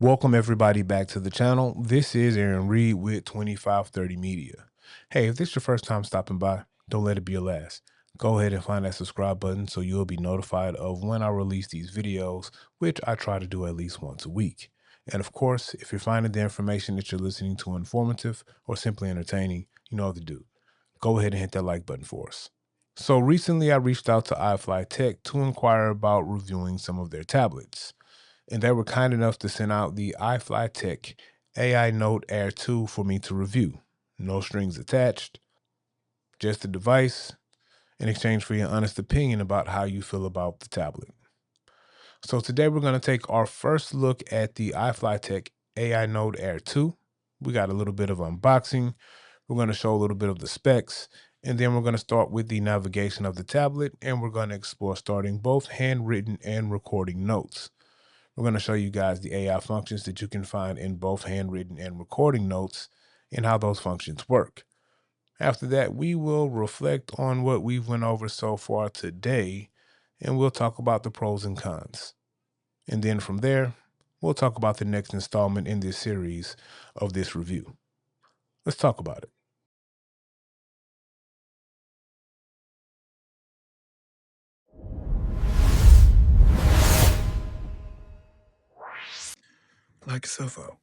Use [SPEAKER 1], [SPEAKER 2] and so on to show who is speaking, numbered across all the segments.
[SPEAKER 1] Welcome everybody back to the channel. This is Aaron Reed with 2530 Media. Hey, if this is your first time stopping by, don't let it be your last. Go ahead and find that subscribe button so you'll be notified of when I release these videos, which I try to do at least once a week. And of course, if you're finding the information that you're listening to informative or simply entertaining, you know what to do. Go ahead and hit that like button for us. So recently I reached out to iFLYTEK to inquire about reviewing some of their tablets, and they were kind enough to send out the iFLYTEK AINOTE Air 2 for me to review. No strings attached, just the device in exchange for your honest opinion about how you feel about the tablet. So today we're going to take our first look at the iFLYTEK AINOTE Air 2. We got a little bit of unboxing. We're going to show a little bit of the specs, and then we're going to start with the navigation of the tablet, and we're going to explore starting both handwritten and recording notes. We're going to show you guys the AI functions that you can find in both handwritten and recording notes and how those functions work. After that, we will reflect on what we've went over so far today, and we'll talk about the pros and cons. And then from there, we'll talk about the next installment in this series of this review. Let's talk about it. Like yourself out.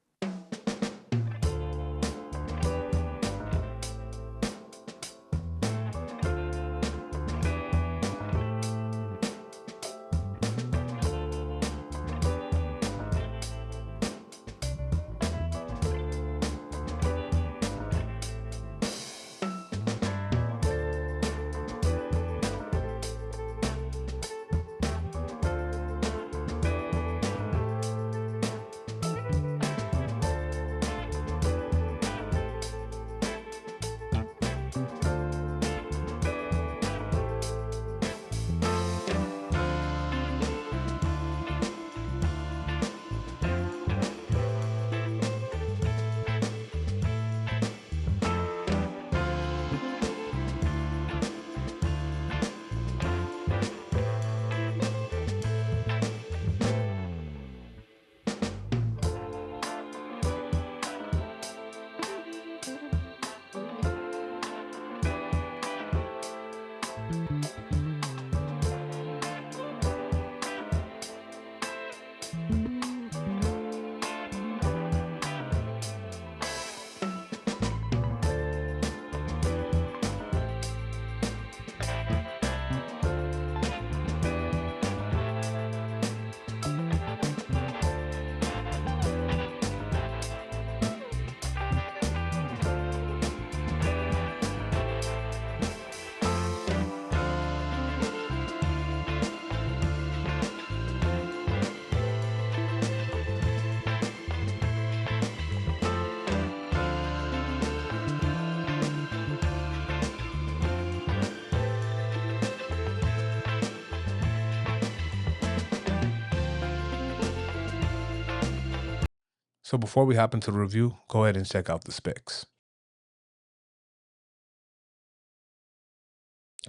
[SPEAKER 1] So before we hop into the review, go ahead and check out the specs.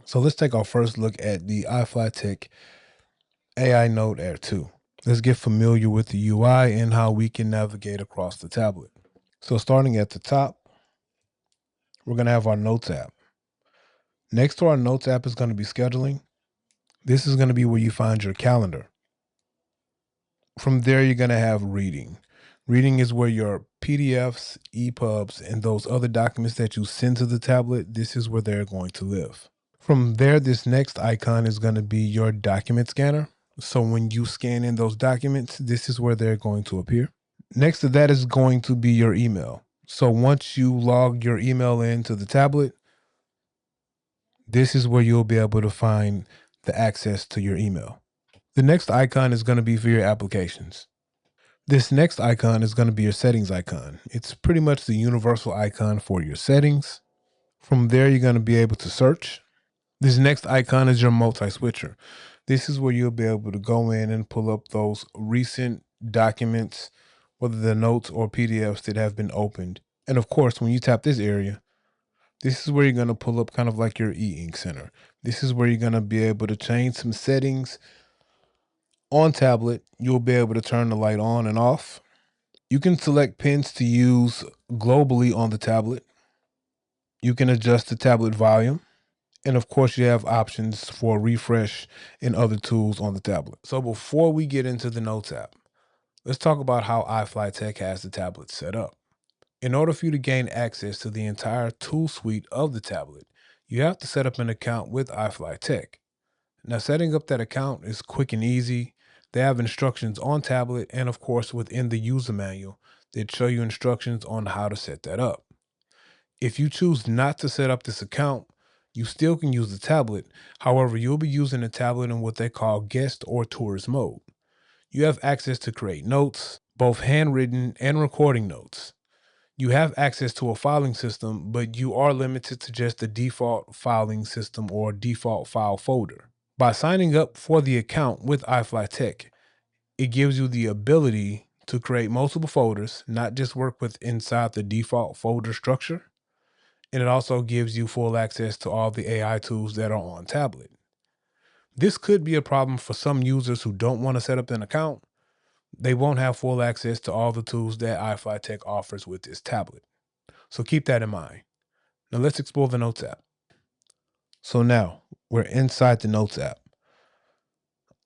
[SPEAKER 1] So let's take our first look at the iFLYTEK AINOTE Air 2. Let's get familiar with the UI and how we can navigate across the tablet. So starting at the top, we're going to have our Notes app. Next to our Notes app is going to be scheduling. This is going to be where you find your calendar. From there, you're going to have reading. Reading is where your PDFs, EPUBs, and those other documents that you send to the tablet, this is where they're going to live. From there, this next icon is going to be your document scanner. So when you scan in those documents, this is where they're going to appear. Next to that is going to be your email. So once you log your email into the tablet, this is where you'll be able to find the access to your email. The next icon is going to be for your applications. This next icon is going to be your settings icon. It's pretty much the universal icon for your settings. From there, you're going to be able to search. This next icon is your multi-switcher. This is where you'll be able to go in and pull up those recent documents, whether they're notes or PDFs that have been opened. And of course, when you tap this area, this is where you're going to pull up kind of like your e-ink center. This is where you're going to be able to change some settings. On tablet, you'll be able to turn the light on and off. You can select pens to use globally on the tablet. You can adjust the tablet volume. And of course, you have options for refresh and other tools on the tablet. So before we get into the Notes app, let's talk about how iFLYTEK has the tablet set up. In order for you to gain access to the entire tool suite of the tablet, you have to set up an account with iFLYTEK. Now, setting up that account is quick and easy. They have instructions on tablet and, of course, within the user manual that show you instructions on how to set that up. If you choose not to set up this account, you still can use the tablet. However, you'll be using the tablet in what they call guest or tourist mode. You have access to create notes, both handwritten and recording notes. You have access to a filing system, but you are limited to just the default filing system or default file folder. By signing up for the account with iFLYTEK, it gives you the ability to create multiple folders, not just work with inside the default folder structure. And it also gives you full access to all the AI tools that are on tablet. This could be a problem for some users who don't want to set up an account. They won't have full access to all the tools that iFLYTEK offers with this tablet. So keep that in mind. Now let's explore the Notes app. So now we're inside the Notes app.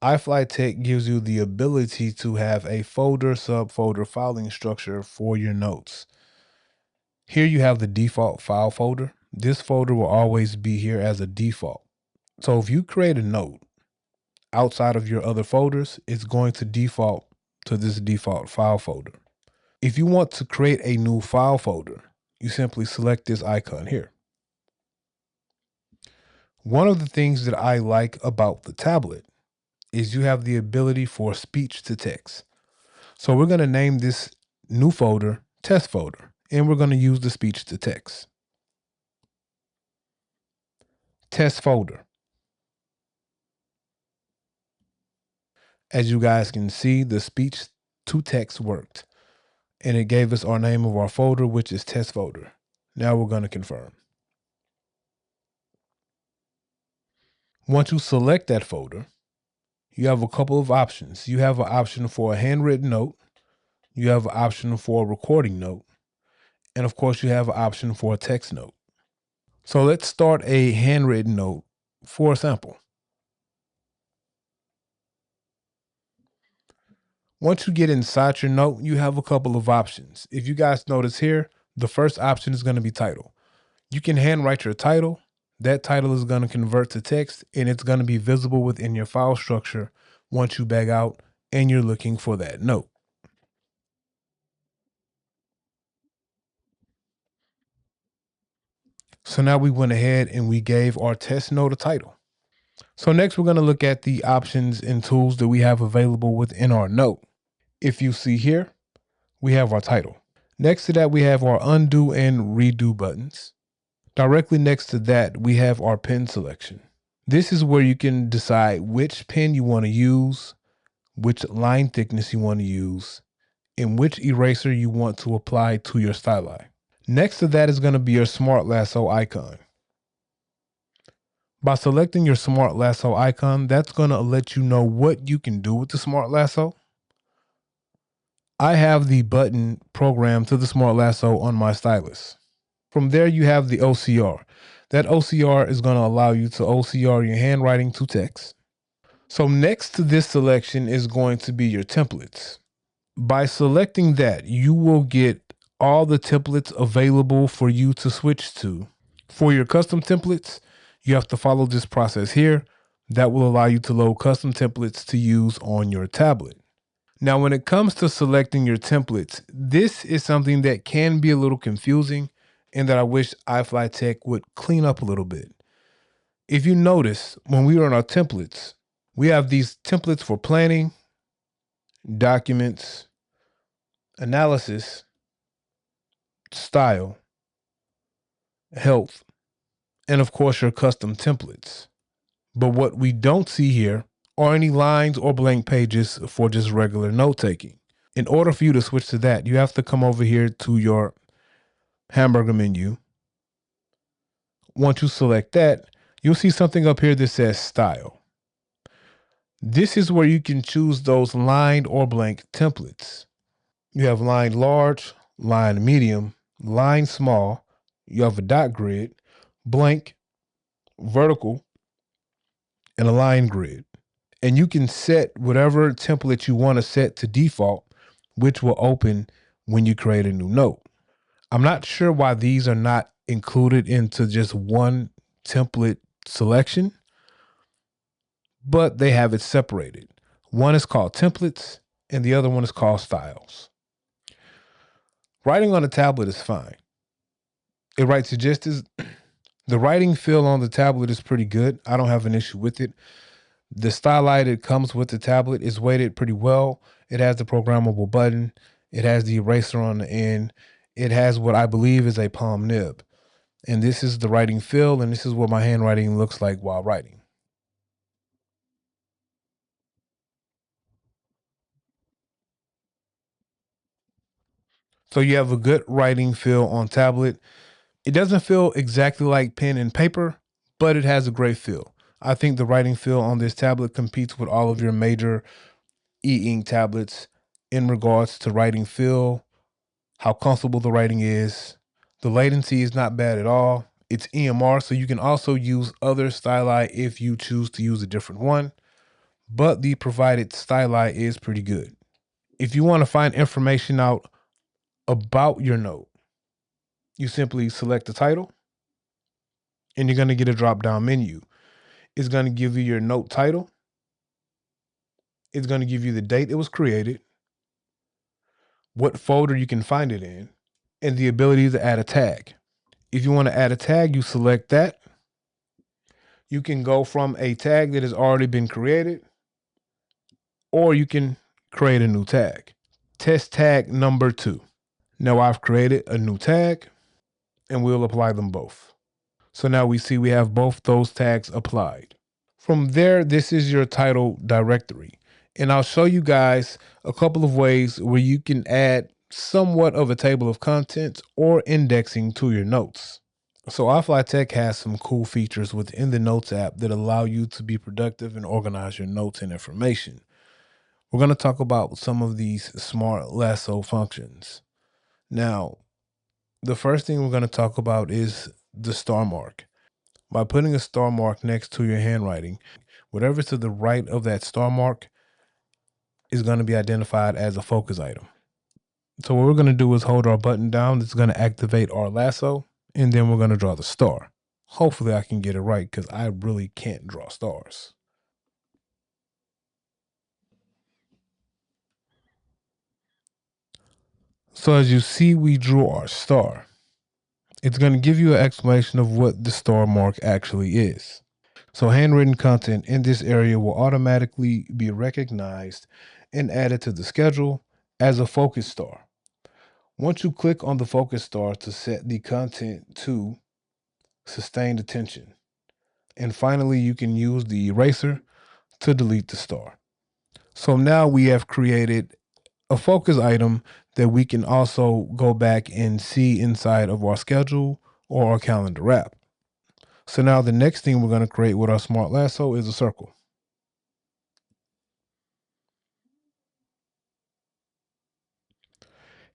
[SPEAKER 1] iFLYTEK gives you the ability to have a folder subfolder filing structure for your notes. Here you have the default file folder. This folder will always be here as a default. So if you create a note outside of your other folders, it's going to default to this default file folder. If you want to create a new file folder, you simply select this icon here. One of the things that I like about the tablet is you have the ability for speech to text. So we're going to name this new folder test folder, and we're going to use the speech to text. Test folder. As you guys can see, the speech to text worked, and it gave us our name of our folder, which is test folder. Now we're going to confirm. Once you select that folder, you have a couple of options. You have an option for a handwritten note. You have an option for a recording note. And of course, you have an option for a text note. So let's start a handwritten note for a sample. Once you get inside your note, you have a couple of options. If you guys notice here, the first option is going to be title. You can handwrite your title. That title is going to convert to text, and it's going to be visible within your file structure once you bag out and you're looking for that note. So now we went ahead and we gave our test note a title. So next we're going to look at the options and tools that we have available within our note. If you see here, we have our title. Next to that, we have our undo and redo buttons. Directly next to that, we have our pen selection. This is where you can decide which pen you want to use, which line thickness you want to use, and which eraser you want to apply to your styli. Next to that is going to be your smart lasso icon. By selecting your smart lasso icon, that's going to let you know what you can do with the smart lasso. I have the button programmed to the smart lasso on my stylus. From there, you have the OCR. That OCR is going to allow you to OCR your handwriting to text. So next to this selection is going to be your templates. By selecting that, you will get all the templates available for you to switch to. For your custom templates, you have to follow this process here. That will allow you to load custom templates to use on your tablet. Now, when it comes to selecting your templates, this is something that can be a little confusing and that I wish iFLYTEK would clean up a little bit. If you notice, when we are on our templates, we have these templates for planning, documents, analysis, style, health, and of course your custom templates. But what we don't see here are any lines or blank pages for just regular note taking. In order for you to switch to that, you have to come over here to your hamburger menu. Once you select that, you'll see something up here that says style. This is where you can choose those lined or blank templates. You have line large, line medium, line small. You have a dot grid, blank, vertical, and a line grid. And you can set whatever template you want to set to default, which will open when you create a new note. I'm not sure why these are not included into just one template selection, but they have it separated. One is called templates and the other one is called styles. Writing on a tablet is fine. It writes just as the writing feel on the tablet is pretty good. I don't have an issue with it. The stylight that comes with the tablet is weighted pretty well. It has the programmable button. It has the eraser on the end. It has what I believe is a palm nib. And this is the writing feel, and this is what my handwriting looks like while writing. So you have a good writing feel on tablet. It doesn't feel exactly like pen and paper, but it has a great feel. I think the writing feel on this tablet competes with all of your major e-ink tablets in regards to writing feel, how comfortable the writing is. The latency is not bad at all. It's EMR, so you can also use other styli if you choose to use a different one, but the provided styli is pretty good. If you want to find information out about your note, you simply select the title and you're going to get a drop down menu. It's going to give you your note title. It's going to give you the date it was created, what folder you can find it in, and the ability to add a tag. If you want to add a tag, you select that. You can go from a tag that has already been created, or you can create a new tag. Test tag number 2. Now I've created a new tag and we'll apply them both. So now we see we have both those tags applied. From there, this is your title directory. And I'll show you guys a couple of ways where you can add somewhat of a table of contents or indexing to your notes. So iFLYTEK has some cool features within the Notes app that allow you to be productive and organize your notes and information. We're going to talk about some of these smart lasso functions. Now, the first thing we're going to talk about is the star mark. By putting a star mark next to your handwriting, whatever's to the right of that star mark is going to be identified as a focus item. So what we're going to do is hold our button down. It's going to activate our lasso, and then we're going to draw the star. Hopefully I can get it right because I really can't draw stars. So as you see, we drew our star. It's going to give you an explanation of what the star mark actually is. So handwritten content in this area will automatically be recognized and added to the schedule as a focus star. Once you click on the focus star to set the content to sustained attention. And finally, you can use the eraser to delete the star. So now we have created a focus item that we can also go back and see inside of our schedule or our calendar app. So now the next thing we're going to create with our smart lasso is a circle.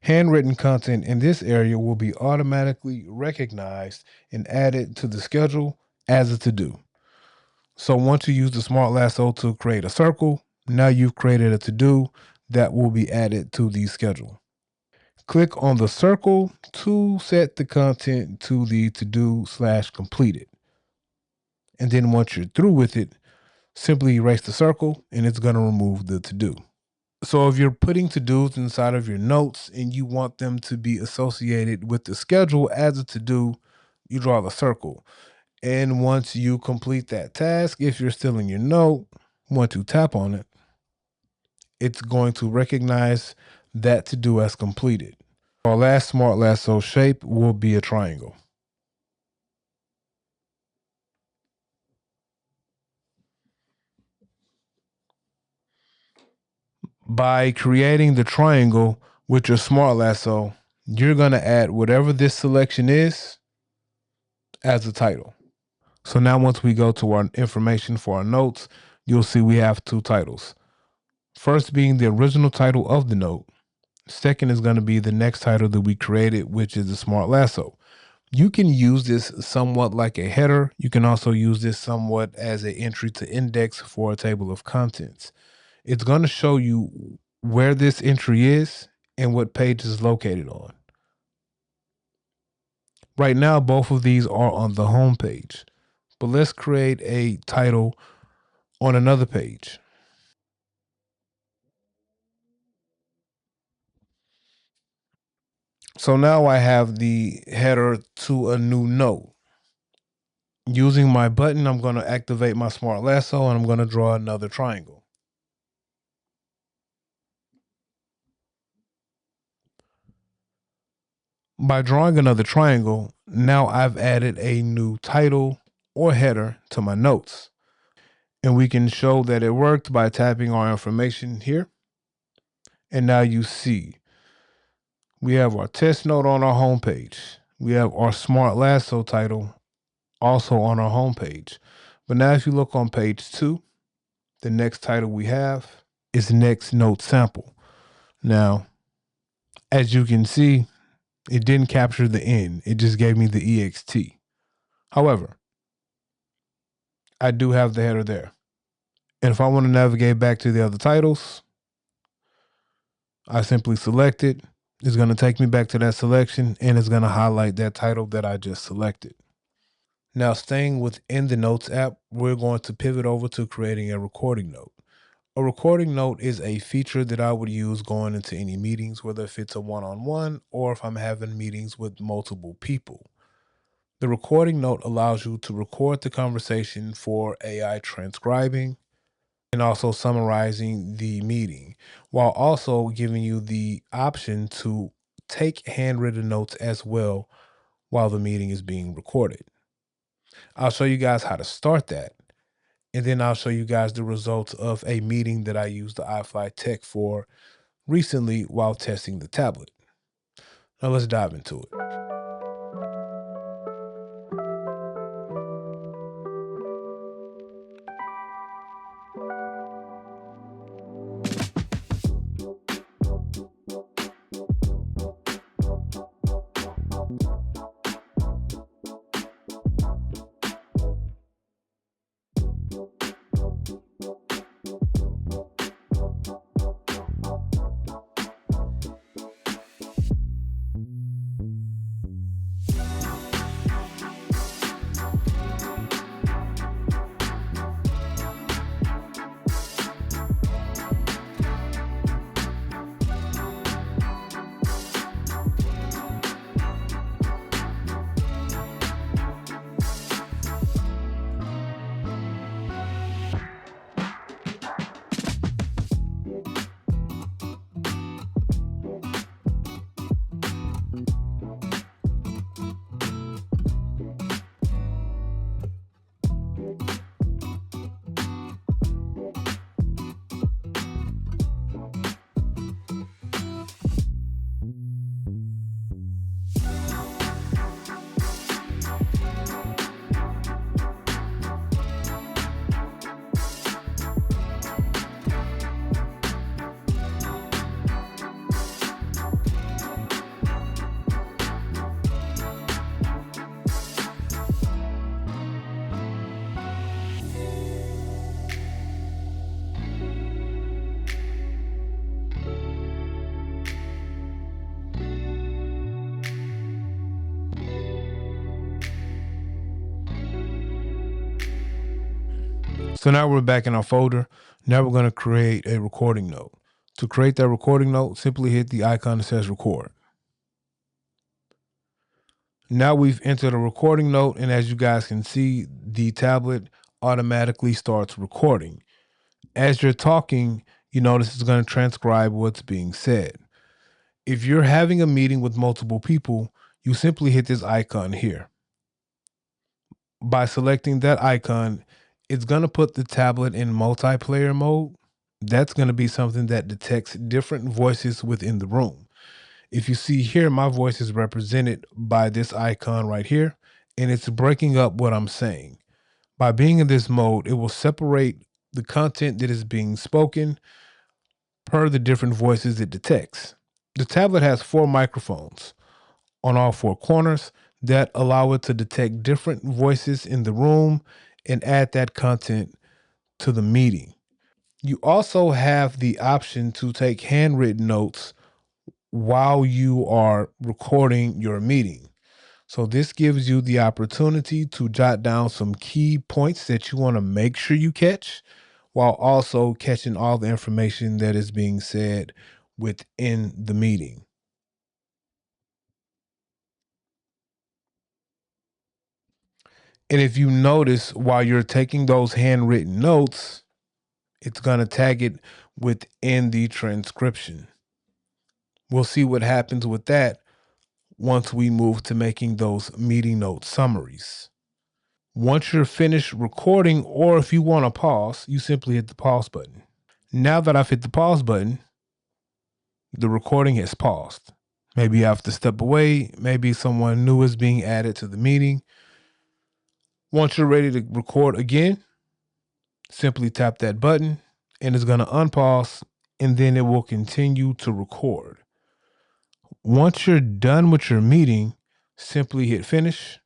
[SPEAKER 1] Handwritten content in this area will be automatically recognized and added to the schedule as a to-do. So once you use the smart lasso to create a circle, now you've created a to-do that will be added to the schedule. Click on the circle to set the content to the to-do/completed. And then once you're through with it, simply erase the circle and it's going to remove the to-do. So if you're putting to-dos inside of your notes and you want them to be associated with the schedule as a to-do, you draw the circle. And once you complete that task, if you're still in your note, once you tap on it, it's going to recognize that to-do as completed. Our last smart lasso shape will be a triangle. By creating the triangle with your smart lasso, you're going to add whatever this selection is as a title. So now once we go to our information for our notes, you'll see we have two titles. First being the original title of the note. Second is going to be the next title that we created, which is the smart lasso. You can use this somewhat like a header. You can also use this somewhat as an entry to index for a table of contents. It's going to show you where this entry is and what page it's located on. Right now, both of these are on the home page, but let's create a title on another page. So now I have the header to a new note. Using my button, I'm going to activate my smart lasso and I'm going to draw another triangle. By drawing another triangle, now I've added a new title or header to my notes. And we can show that it worked by tapping our information here. And now you see we have our test note on our home page. We have our smart lasso title also on our home page. But now if you look on page 2, the next title we have is next note sample. Now, as you can see, it didn't capture the N. It just gave me the EXT. However, I do have the header there. And if I want to navigate back to the other titles, I simply select it. It's going to take me back to that selection and it's going to highlight that title that I just selected. Now, staying within the Notes app, we're going to pivot over to creating a recording note. A recording note is a feature that I would use going into any meetings, whether if it's a one-on-one or if I'm having meetings with multiple people. The recording note allows you to record the conversation for AI transcribing and also summarizing the meeting, while also giving you the option to take handwritten notes as well while the meeting is being recorded. I'll show you guys how to start that. And then I'll show you guys the results of a meeting that I used the iFLYTEK for recently while testing the tablet. Now let's dive into it. So now we're back in our folder. Now we're going to create a recording note. To create that recording note, simply hit the icon that says record. Now we've entered a recording note, and as you guys can see, the tablet automatically starts recording. As you're talking, you notice it's going to transcribe what's being said. If you're having a meeting with multiple people, you simply hit this icon here. By selecting that icon, it's going to put the tablet in multiplayer mode. That's going to be something that detects different voices within the room. If you see here, my voice is represented by this icon right here, and it's breaking up what I'm saying. By being in this mode, it will separate the content that is being spoken per the different voices it detects. The tablet has 4 microphones on all 4 corners that allow it to detect different voices in the room and add that content to the meeting. You also have the option to take handwritten notes while you are recording your meeting. So this gives you the opportunity to jot down some key points that you want to make sure you catch while also catching all the information that is being said within the meeting. And if you notice while you're taking those handwritten notes, it's going to tag it within the transcription. We'll see what happens with that once we move to making those meeting note summaries. Once you're finished recording, or if you want to pause, you simply hit the pause button. Now that I've hit the pause button, the recording has paused. Maybe I have to step away. Maybe someone new is being added to the meeting. Once you're ready to record again, simply tap that button and it's going to unpause, and then it will continue to record. Once you're done with your meeting, simply hit finish.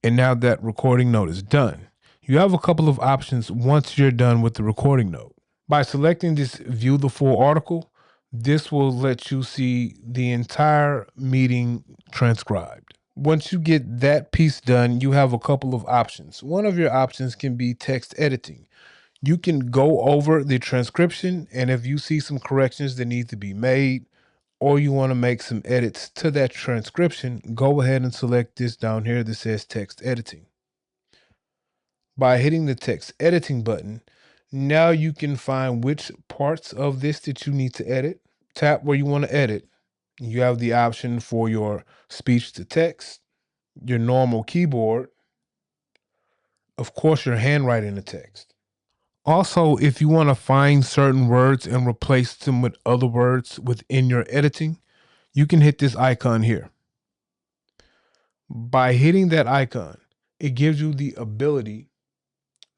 [SPEAKER 1] And now that recording note is done. You have a couple of options once you're done with the recording note. By selecting this view the full article, this will let you see the entire meeting transcribed. Once you get that piece done, you have a couple of options. One of your options can be text editing. You can go over the transcription, and if you see some corrections that need to be made, or you want to make some edits to that transcription, go ahead and select this down here that says text editing. By hitting the text editing button, now you can find which parts of this that you need to edit. Tap where you want to edit. You have the option for your speech to text, your normal keyboard, of course, your handwriting the text. Also, if you want to find certain words and replace them with other words within your editing, you can hit this icon here. By hitting that icon, it gives you the ability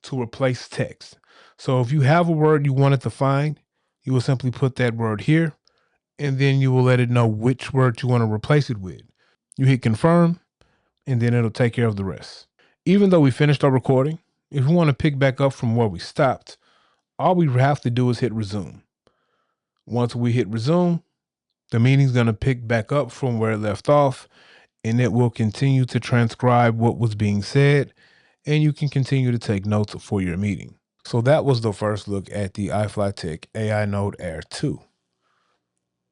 [SPEAKER 1] to replace text. So if you have a word you wanted to find, you will simply put that word here, and then you will let it know which word you want to replace it with. You hit confirm, and then it'll take care of the rest. Even though we finished our recording, if we want to pick back up from where we stopped, all we have to do is hit resume. Once we hit resume, the meeting's going to pick back up from where it left off, and it will continue to transcribe what was being said, and you can continue to take notes for your meeting. So that was the first look at the iFLYTEK AINOTE Air 2.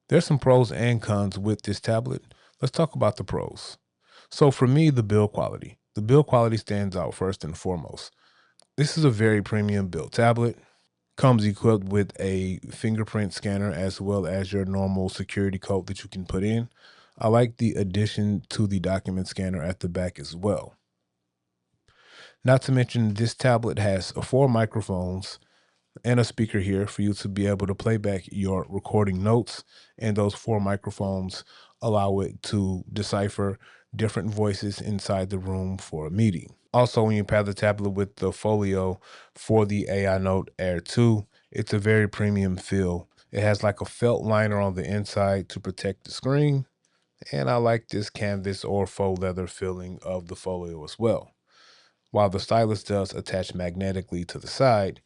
[SPEAKER 1] There's some pros and cons with this tablet. Let's talk about the pros. So for me, the build quality. The build quality stands out first and foremost. This is a very premium built tablet. Comes equipped with a fingerprint scanner as well as your normal security code that you can put in. I like the addition to the document scanner at the back as well. Not to mention, this tablet has 4 microphones and a speaker here for you to be able to play back your recording notes. And those 4 microphones allow it to decipher different voices inside the room for a meeting. Also, when you pair the tablet with the folio for the AINOTE Air 2, it's a very premium feel. It has like a felt liner on the inside to protect the screen. And I like this canvas or faux leather feeling of the folio as well. While the stylus does attach magnetically to the side,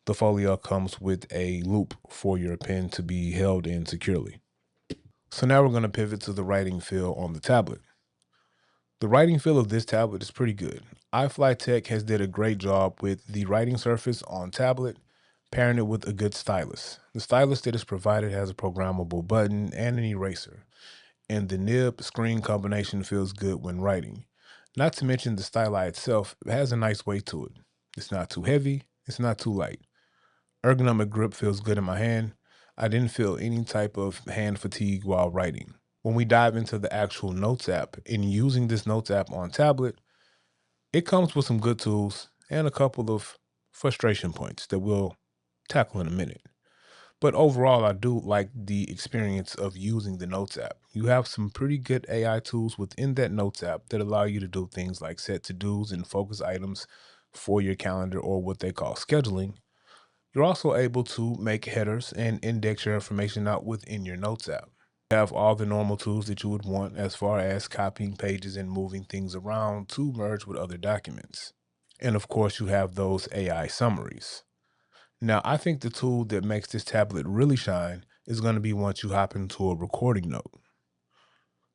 [SPEAKER 1] the folio comes with a loop for your pen to be held in securely. So now we're going to pivot to the writing feel on the tablet. The writing feel of this tablet is pretty good. iFLYTEK has did a great job with the writing surface on tablet, pairing it with a good stylus. The stylus that is provided has a programmable button and an eraser, and the nib screen combination feels good when writing. Not to mention the styli itself has a nice weight to it. It's not too heavy, it's not too light. Ergonomic grip feels good in my hand. I didn't feel any type of hand fatigue while writing. When we dive into the actual Notes app and using this Notes app on tablet, it comes with some good tools and a couple of frustration points that we'll tackle in a minute. But overall, I do like the experience of using the Notes app. You have some pretty good AI tools within that Notes app that allow you to do things like set to-dos and focus items for your calendar, or what they call scheduling. You're also able to make headers and index your information out within your Notes app. You have all the normal tools that you would want as far as copying pages and moving things around to merge with other documents. And of course, you have those AI summaries. Now, I think the tool that makes this tablet really shine is going to be once you hop into a recording note.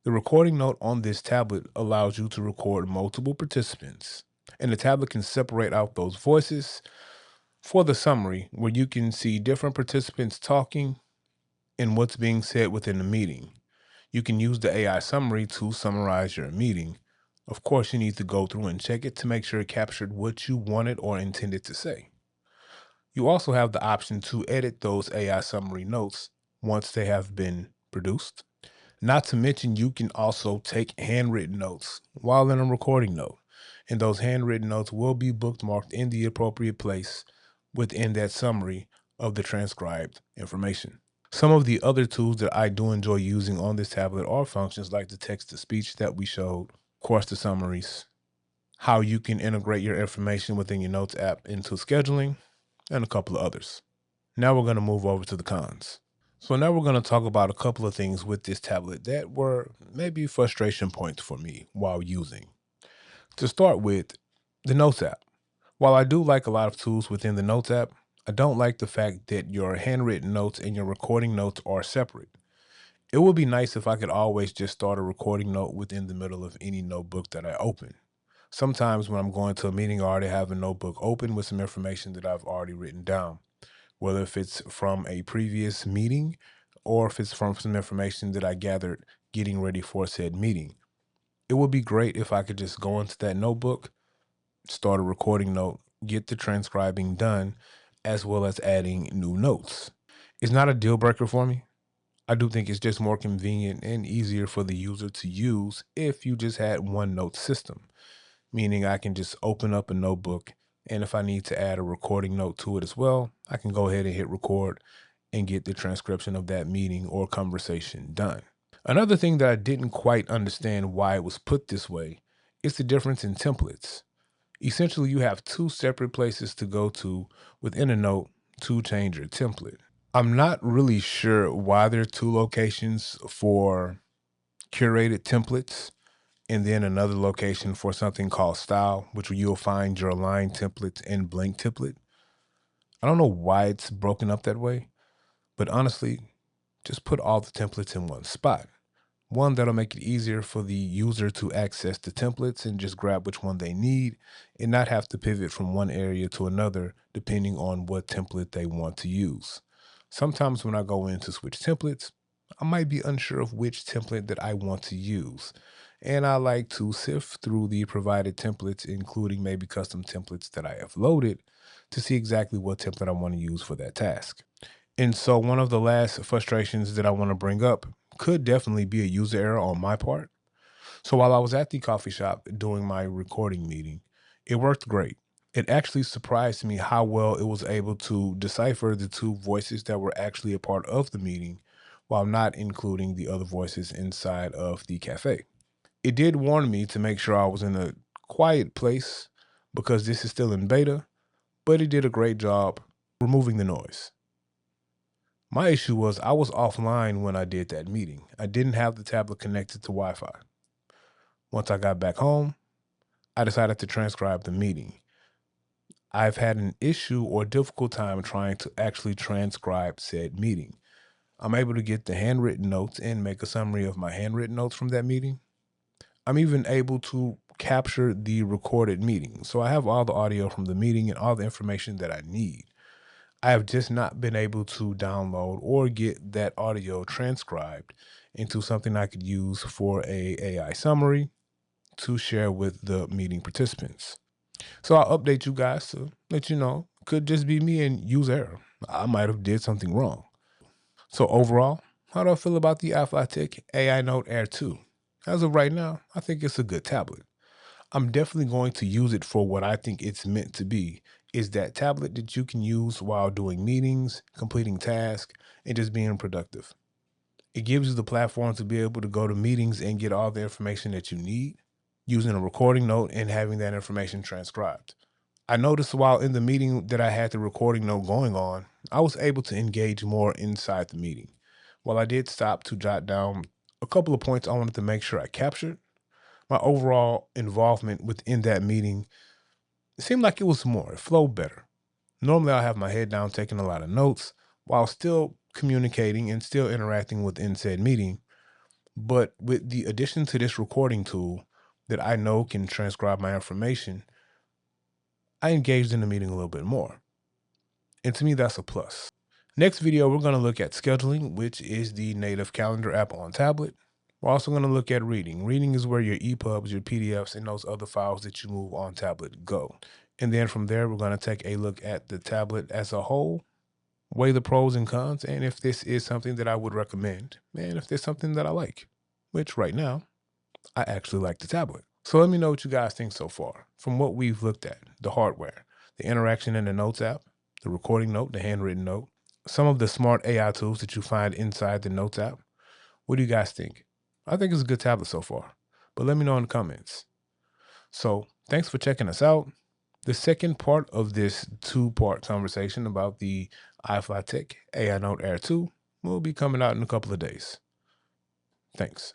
[SPEAKER 1] The recording note on this tablet allows you to record multiple participants, and the tablet can separate out those voices for the summary where you can see different participants talking and what's being said within the meeting. You can use the AI summary to summarize your meeting. Of course, you need to go through and check it to make sure it captured what you wanted or intended to say. You also have the option to edit those AI summary notes once they have been produced. Not to mention, you can also take handwritten notes while in a recording note, and those handwritten notes will be bookmarked in the appropriate place within that summary of the transcribed information. Some of the other tools that I do enjoy using on this tablet are functions like the text to speech that we showed, of course, the summaries, how you can integrate your information within your Notes app into scheduling, and a couple of others. Now we're going to move over to the cons. So now we're going to talk about a couple of things with this tablet that were maybe frustration points for me while using. To start with, the Notes app. While I do like a lot of tools within the Notes app, I don't like the fact that your handwritten notes and your recording notes are separate. It would be nice if I could always just start a recording note within the middle of any notebook that I open. Sometimes when I'm going to a meeting, I already have a notebook open with some information that I've already written down, whether if it's from a previous meeting or if it's from some information that I gathered getting ready for said meeting. It would be great if I could just go into that notebook, start a recording note, get the transcribing done, as well as adding new notes. It's not a deal breaker for me. I do think it's just more convenient and easier for the user to use if you just had one note system, meaning I can just open up a notebook, and if I need to add a recording note to it as well, I can go ahead and hit record and get the transcription of that meeting or conversation done. Another thing that I didn't quite understand why it was put this way is the difference in templates. Essentially, you have two separate places to go to within a note to change your template. I'm not really sure why there are two locations for curated templates and then another location for something called style, which you'll find your aligned templates and blank template. I don't know why it's broken up that way, but honestly, just put all the templates in one spot. One, that'll make it easier for the user to access the templates and just grab which one they need and not have to pivot from one area to another depending on what template they want to use. Sometimes when I go in to switch templates, I might be unsure of which template that I want to use. And I like to sift through the provided templates, including maybe custom templates that I have loaded, to see exactly what template I want to use for that task. And so one of the last frustrations that I want to bring up could definitely be a user error on my part. So while I was at the coffee shop doing my recording meeting, it worked great. It actually surprised me how well it was able to decipher the two voices that were actually a part of the meeting while not including the other voices inside of the cafe. It did warn me to make sure I was in a quiet place because this is still in beta, but it did a great job removing the noise. My issue was I was offline when I did that meeting. I didn't have the tablet connected to Wi-Fi. Once I got back home, I decided to transcribe the meeting. I've had an issue or difficult time trying to actually transcribe said meeting. I'm able to get the handwritten notes and make a summary of my handwritten notes from that meeting. I'm even able to capture the recorded meeting. So I have all the audio from the meeting and all the information that I need. I have just not been able to download or get that audio transcribed into something I could use for a AI summary to share with the meeting participants. So I'll update you guys to let you know. Could just be me and use error. I might have did something wrong. So overall, how do I feel about the iFLYTEK AINOTE Air 2? As of right now, I think it's a good tablet. I'm definitely going to use it for what I think it's meant to be, is that tablet that you can use while doing meetings, completing tasks, and just being productive. It gives you the platform to be able to go to meetings and get all the information that you need using a recording note and having that information transcribed. I noticed while in the meeting that I had the recording note going on, I was able to engage more inside the meeting, While I did stop to jot down a couple of points I wanted to make sure I captured, my overall involvement within that meeting, it seemed like it was more, it flowed better. Normally I have my head down taking a lot of notes while still communicating and still interacting within said meeting. But with the addition to this recording tool that I know can transcribe my information, I engaged in the meeting a little bit more. And to me, that's a plus. Next video, we're going to look at scheduling, which is the native calendar app on tablet. We're also going to look at reading. Reading is where your EPUBs, your PDFs, and those other files that you move on tablet go. And then from there, we're going to take a look at the tablet as a whole, weigh the pros and cons, and if this is something that I would recommend, and if there's something that I like, which right now, I actually like the tablet. So let me know what you guys think so far from what we've looked at: the hardware, the interaction in the Notes app, the recording note, the handwritten note, some of the smart AI tools that you find inside the Notes app. What do you guys think? I think it's a good tablet so far, but let me know in the comments. So thanks for checking us out. The second part of this two-part conversation about the iFLYTEK AINOTE Air 2 will be coming out in a couple of days. Thanks.